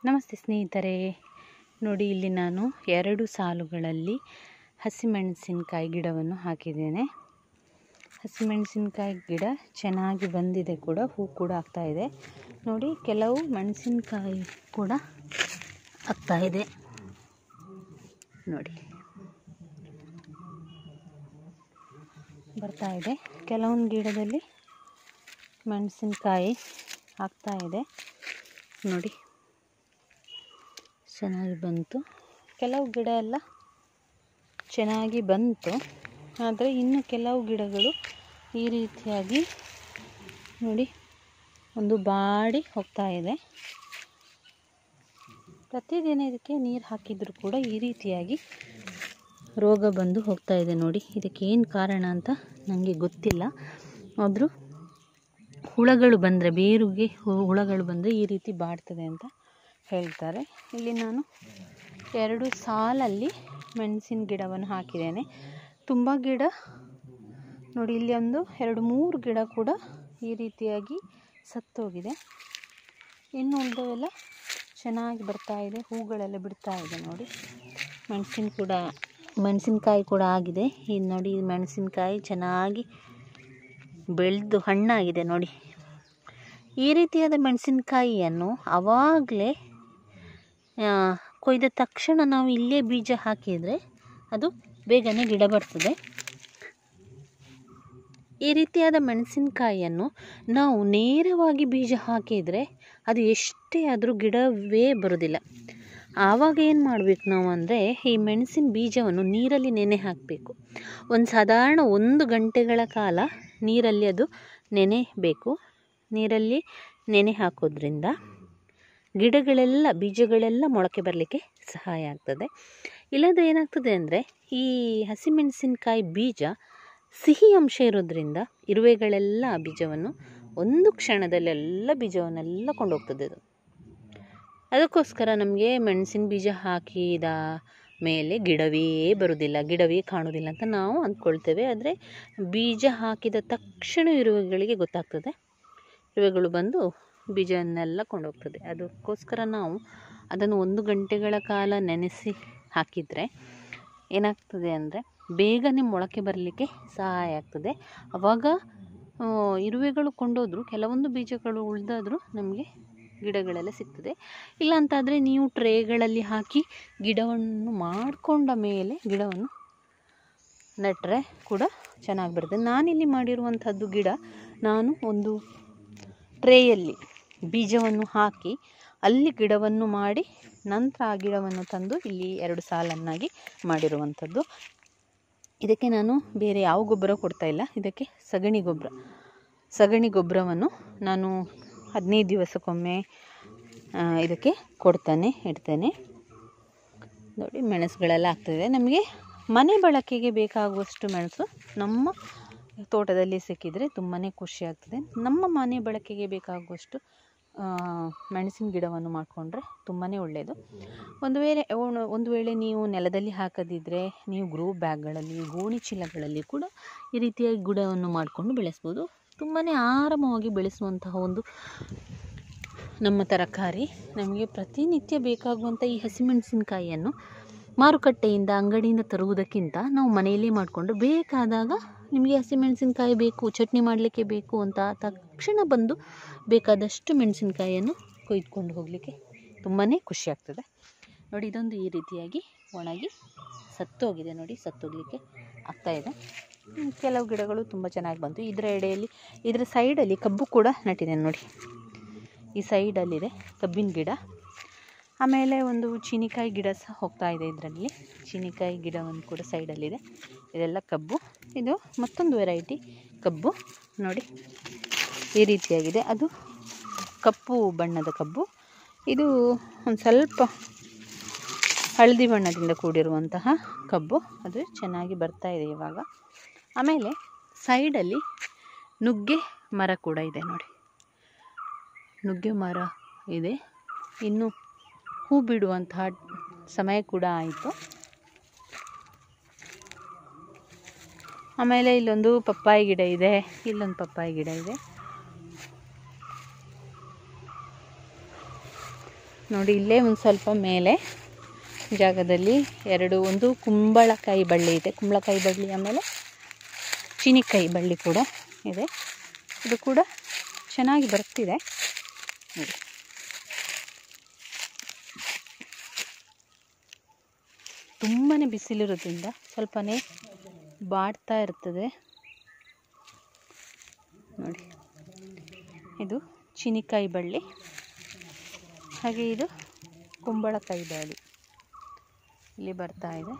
ನಮಸ್ತೆ ಸ್ನೇಹಿತರೆ, ನೋಡಿ ಇಲ್ಲಿ ನಾನು 2 ಸಾಲುಗಳಲ್ಲಿ ಹಸಿಮೆಣಸಿನಕಾಯಿ ಗಿಡವನ್ನು ಹಾಕಿದ್ದೇನೆ. ಹಸಿಮೆಣಸಿನಕಾಯಿ ಗಿಡ ಚೆನ್ನಾಗಿ ಬಂದಿದೆ ಕೂಡ, ಹೂ ಕೂಡ ಆಗ್ತಾ ಇದೆ. ನೋಡಿ, ಕೆಲವು ಮೆಣಸಿನಕಾಯಿ ಕೂಡ ಆಗ್ತಾ ಇದೆ. ನೋಡಿ ಬರ್ತಾ ಇದೆ. ಕೆಲವೊಂದು ಗಿಡದಲ್ಲಿ ಮೆಣಸಿನಕಾಯಿ ಆಗ್ತಾ ಇದೆ. ನೋಡಿ ಚೆನ್ನಾಗಿ ಬಂತು. ಕೆಲವು ಗಿಡ ಎಲ್ಲ ಚೆನ್ನಾಗಿ ಬಂತು, ಆದರೆ ಇನ್ನು ಕೆಲವು ಗಿಡಗಳು ಈ ರೀತಿಯಾಗಿ ನೋಡಿ ಒಂದು ಬಾಡಿ ಹೋಗ್ತಾ ಇದೆ. ಪ್ರತಿದಿನ ಇದಕ್ಕೆ ನೀರು ಹಾಕಿದರೂ ಕೂಡ ಈ ರೀತಿಯಾಗಿ ರೋಗ ಬಂದು ಹೋಗ್ತಾ ಇದೆ. ನೋಡಿ, ಇದಕ್ಕೆ ಏನು ಕಾರಣ ಅಂತ ನನಗೆ ಗೊತ್ತಿಲ್ಲ. ಆದರೂ ಹುಳಗಳು ಬಂದರೆ, ಬೇರುಗೆ ಹುಳಗಳು ಬಂದರೆ ಈ ರೀತಿ ಬಾಡ್ತದೆ ಅಂತ ಹೇಳ್ತಾರೆ. ಇಲ್ಲಿ ನಾನು 2 ಸಾಲಲ್ಲಿ ಮೆಣಸಿನ ಗಿಡವನ್ನು ಹಾಕಿದ್ದೇನೆ. ತುಂಬ ಗಿಡ ನೋಡಿ, ಇಲ್ಲಿ ಒಂದು 2-3 ಗಿಡ ಕೂಡ ಈ ರೀತಿಯಾಗಿ ಸತ್ತೋಗಿದೆ. ಇನ್ನು ಉಳಿದವೆಲ್ಲ ಚೆನ್ನಾಗಿ ಬರ್ತಾ ಇದೆ, ಹೂಗಳೆಲ್ಲ ಬಿಡ್ತಾ ಇದೆ. ನೋಡಿ, ಮೆಣಸಿನಕಾಯಿ ಕೂಡ ಆಗಿದೆ. ಇದು ನೋಡಿ, ಮೆಣಸಿನಕಾಯಿ ಚೆನ್ನಾಗಿ ಬೆಳೆದು ಹಣ್ಣಾಗಿದೆ. ನೋಡಿ, ಈ ರೀತಿಯಾದ ಮೆಣಸಿನಕಾಯಿಯನ್ನು ಆವಾಗಲೇ ಕೊಯ್ದ ತಕ್ಷಣ ನಾವು ಇಲ್ಲೇ ಬೀಜ ಹಾಕಿದರೆ ಅದು ಬೇಗನೆ ಗಿಡ ಬರ್ತದೆ. ಈ ರೀತಿಯಾದ ಮೆಣಸಿನಕಾಯಿಯನ್ನು ನಾವು ನೇರವಾಗಿ ಬೀಜ ಹಾಕಿದರೆ ಅದು ಎಷ್ಟೇ ಆದರೂ ಗಿಡವೇ ಬರೋದಿಲ್ಲ. ಆವಾಗ ಏನು ಮಾಡಬೇಕು ನಾವು ಅಂದರೆ, ಈ ಮೆಣಸಿನ ಬೀಜವನ್ನು ನೀರಲ್ಲಿ ನೆನೆ ಹಾಕಬೇಕು. ಸಾಧಾರಣ 1 ಗಂಟೆಗಳ ಕಾಲ ನೀರಲ್ಲಿ ಅದು ನೆನೆಬೇಕು. ನೀರಲ್ಲಿ ನೆನೆ ಹಾಕೋದ್ರಿಂದ ಬೀಜಗಳೆಲ್ಲ ಮೊಳಕೆ ಬರಲಿಕ್ಕೆ ಸಹಾಯ ಆಗ್ತದೆ. ಇಲ್ಲದ್ರೆ ಏನಾಗ್ತದೆ ಅಂದರೆ, ಈ ಹಸಿಮೆಣಸಿನಕಾಯಿ ಬೀಜ ಸಿಹಿ ಅಂಶ ಇರೋದ್ರಿಂದ ಇರುವೆಗಳೆಲ್ಲ ಆ ಬೀಜವನ್ನು ಒಂದು ಕ್ಷಣದಲ್ಲೆಲ್ಲ ಬೀಜವನ್ನೆಲ್ಲ ಕೊಂಡೋಗ್ತದೆ. ಅದಕ್ಕೋಸ್ಕರ ನಮಗೆ ಮೆಣಸಿನ ಬೀಜ ಹಾಕಿದ ಮೇಲೆ ಗಿಡವೇ ಬರುವುದಿಲ್ಲ, ಗಿಡವೇ ಕಾಣೋದಿಲ್ಲ ಅಂತ ನಾವು ಅಂದ್ಕೊಳ್ತೇವೆ. ಆದರೆ ಬೀಜ ಹಾಕಿದ ತಕ್ಷಣ ಇರುವೆಗಳಿಗೆ ಗೊತ್ತಾಗ್ತದೆ, ಇರುವೆಗಳು ಬಂದು ಬೀಜವನ್ನೆಲ್ಲ ಕೊಂಡೋಗ್ತದೆ. ಅದಕ್ಕೋಸ್ಕರ ನಾವು ಅದನ್ನು 1 ಗಂಟೆಗಳ ಕಾಲ ನೆನೆಸಿ ಹಾಕಿದರೆ ಏನಾಗ್ತದೆ ಅಂದರೆ, ಬೇಗನೆ ಮೊಳಕೆ ಬರಲಿಕ್ಕೆ ಸಹಾಯ ಆಗ್ತದೆ. ಆವಾಗ ಇರುವೆಗಳು ಕೊಂಡೋದ್ರು ಕೆಲವೊಂದು ಬೀಜಗಳು ಉಳಿದಾದರೂ ನಮಗೆ ಗಿಡಗಳೆಲ್ಲ ಸಿಗ್ತದೆ. ಇಲ್ಲ ಅಂತಾದರೆ ನೀವು ಟ್ರೇಗಳಲ್ಲಿ ಹಾಕಿ ಗಿಡವನ್ನು ಮಾಡಿಕೊಂಡ ಮೇಲೆ ಗಿಡವನ್ನು ನೆಟ್ಟರೆ ಕೂಡ ಚೆನ್ನಾಗಿ ಬರ್ತದೆ. ನಾನಿಲ್ಲಿ ಮಾಡಿರುವಂಥದ್ದು ಗಿಡ, ನಾನು ಒಂದು ಟ್ರೇಯಲ್ಲಿ ಬೀಜವನ್ನು ಹಾಕಿ ಅಲ್ಲಿ ಗಿಡವನ್ನು ಮಾಡಿ ನಂತರ ಆ ಗಿಡವನ್ನು ತಂದು ಇಲ್ಲಿ 2 ಸಾಲನ್ನಾಗಿ ಮಾಡಿರುವಂಥದ್ದು. ಇದಕ್ಕೆ ನಾನು ಬೇರೆ ಯಾವ ಗೊಬ್ಬರ ಕೊಡ್ತಾ ಇಲ್ಲ. ಇದಕ್ಕೆ ಸಗಣಿ ಗೊಬ್ಬರವನ್ನು ನಾನು 15 ದಿವಸಕ್ಕೊಮ್ಮೆ ಇದಕ್ಕೆ ಇಡ್ತೇನೆ. ನೋಡಿ, ಮೆಣಸುಗಳೆಲ್ಲ ಆಗ್ತದೆ. ನಮಗೆ ಮನೆ ಬಳಕೆಗೆ ಬೇಕಾಗುವಷ್ಟು ಮೆಣಸು ನಮ್ಮ ತೋಟದಲ್ಲಿ ಸಿಕ್ಕಿದರೆ ತುಂಬಾ ಖುಷಿ ಆಗ್ತದೆ. ನಮ್ಮ ಮನೆ ಬಳಕೆಗೆ ಬೇಕಾಗುವಷ್ಟು ಮೆಣಸಿನ ಗಿಡವನ್ನು ಮಾಡಿಕೊಂಡ್ರೆ ತುಂಬಾ ಒಳ್ಳೆಯದು. ಒಂದು ವೇಳೆ ನೀವು ನೆಲದಲ್ಲಿ ಹಾಕದಿದ್ದರೆ ನೀವು ಗ್ರೋ ಬ್ಯಾಗ್ಗಳಲ್ಲಿ, ಗೋಣಿ ಚೀಲಗಳಲ್ಲಿ ಕೂಡ ಈ ರೀತಿಯಾಗಿ ಗಿಡವನ್ನು ಮಾಡಿಕೊಂಡು ಬೆಳೆಸ್ಬೋದು. ತುಂಬಾ ಆರಾಮವಾಗಿ ಬೆಳೆಸುವಂತಹ ಒಂದು ನಮ್ಮ ತರಕಾರಿ. ನಮಗೆ ಪ್ರತಿನಿತ್ಯ ಬೇಕಾಗುವಂಥ ಈ ಹಸಿಮೆಣಸಿನಕಾಯಿಯನ್ನು ಮಾರುಕಟ್ಟೆಯಿಂದ, ಅಂಗಡಿಯಿಂದ ತರುವುದಕ್ಕಿಂತ ನಾವು ಮನೆಯಲ್ಲೇ ಮಾಡಿಕೊಂಡು ಬೇಕಾದಾಗ ನಿಮಗೆ ಹಸಿಮೆಣಸಿನಕಾಯಿ ಬೇಕು, ಚಟ್ನಿ ಮಾಡಲಿಕ್ಕೆ ಬೇಕು ಅಂತ ತಕ್ಷಣ ಬಂದು ಬೇಕಾದಷ್ಟು ಮೆಣಸಿನಕಾಯಿಯನ್ನು ಕೊಯ್ದುಕೊಂಡು ಹೋಗಲಿಕ್ಕೆ ತುಂಬಾ ಖುಷಿ ಆಗ್ತದೆ. ನೋಡಿ, ಇದೊಂದು ಈ ರೀತಿಯಾಗಿ ಒಣಗಿ ಸತ್ತೋಗಿದೆ. ನೋಡಿ, ಸತ್ತೋಗಲಿಕ್ಕೆ ಆಗ್ತಾಯಿದೆ. ಕೆಲವು ಗಿಡಗಳು ತುಂಬ ಚೆನ್ನಾಗಿ ಬಂತು. ಇದರ ಸೈಡಲ್ಲಿ ಕಬ್ಬು ಕೂಡ ನೆಟ್ಟಿದೆ. ನೋಡಿ, ಈ ಸೈಡಲ್ಲಿದೆ ಕಬ್ಬಿನ ಗಿಡ. ಆಮೇಲೆ ಒಂದು ಚೀನಿಕಾಯಿ ಗಿಡ ಸಹ ಹೋಗ್ತಾ ಇದೆ. ಇದರಲ್ಲಿ ಚೀನಿಕಾಯಿ ಗಿಡವನ್ನು ಕೂಡ ಸೈಡಲ್ಲಿದೆ. ಇದೆಲ್ಲ ಕಬ್ಬು. ಇದು ಮತ್ತೊಂದು ವೆರೈಟಿ ಕಬ್ಬು. ನೋಡಿ, ಈ ರೀತಿಯಾಗಿದೆ. ಅದು ಕಪ್ಪು ಬಣ್ಣದ ಕಬ್ಬು. ಇದು ಒಂದು ಸ್ವಲ್ಪ ಹಳದಿ ಬಣ್ಣದಿಂದ ಕೂಡಿರುವಂತಹ ಕಬ್ಬು. ಅದು ಚೆನ್ನಾಗಿ ಬರ್ತಾ ಇದೆ ಇವಾಗ. ಆಮೇಲೆ ಸೈಡಲ್ಲಿ ನುಗ್ಗೆ ಮರ ಕೂಡ ಇದೆ. ನೋಡಿ, ನುಗ್ಗೆ ಮರ ಇದೆ. ಇನ್ನು ಹೂ ಬಿಡುವಂತಹ ಸಮಯ ಕೂಡ ಆಯಿತು. ಆಮೇಲೆ ಇಲ್ಲೊಂದು ಪಪ್ಪಾಯಿ ಗಿಡ ಇದೆ, ಇಲ್ಲೊಂದು ಪಪ್ಪಾಯಿ ಗಿಡ ಇದೆ. ನೋಡಿ ಇಲ್ಲೇ ಒಂದು ಸ್ವಲ್ಪ ಮೇಲೆ ಜಾಗದಲ್ಲಿ ಒಂದು ಕುಂಬಳಕಾಯಿ ಬಳ್ಳಿ ಇದೆ. ಕುಂಬಳಕಾಯಿ ಬಳ್ಳಿ ಆಮೇಲೆ ಚೀನಿಕಾಯಿ ಬಳ್ಳಿ ಕೂಡ ಇದೆ. ಇದು ಕೂಡ ಚೆನ್ನಾಗಿ ಬರ್ತಿದೆ ನೋಡಿ. ತುಂಬಾ ಬಿಸಿಲಿರೋದ್ರಿಂದ ಸ್ವಲ್ಪನೇ ಬಾಡ್ತಾ ಇರ್ತದೆ ನೋಡಿ. ಇದು ಚೀನಿಕಾಯಿ ಬಳ್ಳಿ, ಹಾಗೆ ಇದು ಕುಂಬಳಕಾಯಿ ಬಳ್ಳಿ ಇಲ್ಲಿ ಬರ್ತಾ ಇದೆ.